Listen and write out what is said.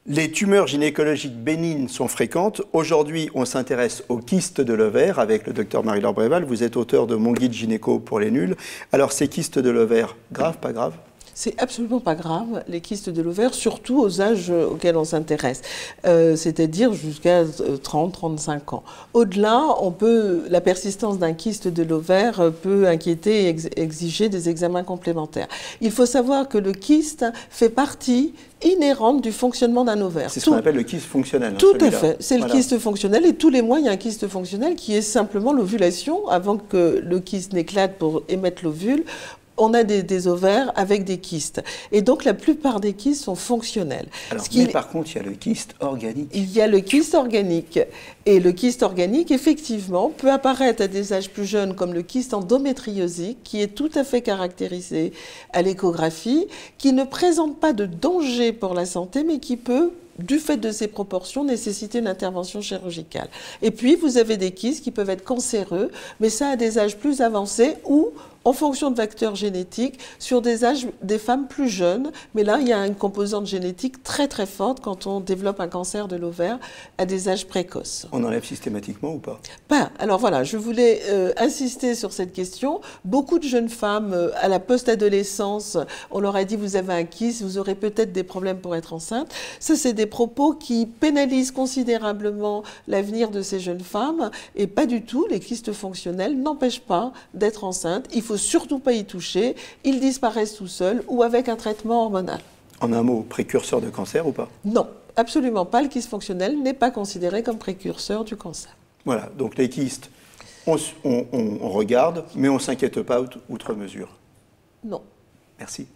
Les tumeurs gynécologiques bénignes sont fréquentes. Aujourd'hui, on s'intéresse aux kystes de l'ovaire avec le docteur Marie-Laure Bréval. Vous êtes auteur de Mon guide gynéco pour les nuls. Alors, ces kystes de l'ovaire, grave, pas grave? C'est absolument pas grave, les kystes de l'ovaire, surtout aux âges auxquels on s'intéresse, c'est-à-dire jusqu'à 30-35 ans. Au-delà, la persistance d'un kyste de l'ovaire peut inquiéter et exiger des examens complémentaires. Il faut savoir que le kyste fait partie inhérente du fonctionnement d'un ovaire. C'est ce qu'on appelle le kyste fonctionnel. Tout à fait, c'est le kyste fonctionnel, et tous les mois il y a un kyste fonctionnel qui est simplement l'ovulation. Avant que le kyste n'éclate pour émettre l'ovule, on a des ovaires avec des kystes. Et donc, la plupart des kystes sont fonctionnels. Alors, mais par contre, il y a le kyste organique. Il y a le kyste organique. Et le kyste organique, effectivement, peut apparaître à des âges plus jeunes, comme le kyste endométriosique, qui est tout à fait caractérisé à l'échographie, qui ne présente pas de danger pour la santé, mais qui peut, du fait de ses proportions, nécessiter une intervention chirurgicale. Et puis, vous avez des kystes qui peuvent être cancéreux, mais ça à des âges plus avancés ou en fonction de facteurs génétiques, sur des âges des femmes plus jeunes. Mais là, il y a une composante génétique très très forte quand on développe un cancer de l'ovaire à des âges précoces. On enlève systématiquement ou pas? Pas. Alors voilà, je voulais insister sur cette question. Beaucoup de jeunes femmes, à la post-adolescence, on leur a dit vous avez un kyste, vous aurez peut-être des problèmes pour être enceinte. Ça, c'est des propos qui pénalisent considérablement l'avenir de ces jeunes femmes. Et pas du tout, les kystes fonctionnels n'empêchent pas d'être enceinte. Il faut surtout pas y toucher, ils disparaissent tout seuls ou avec un traitement hormonal. En un mot, précurseur de cancer ou pas? Non, absolument pas. Le kyste fonctionnel n'est pas considéré comme précurseur du cancer. Voilà, donc les kystes, on regarde, mais on ne s'inquiète pas outre mesure. Non. Merci.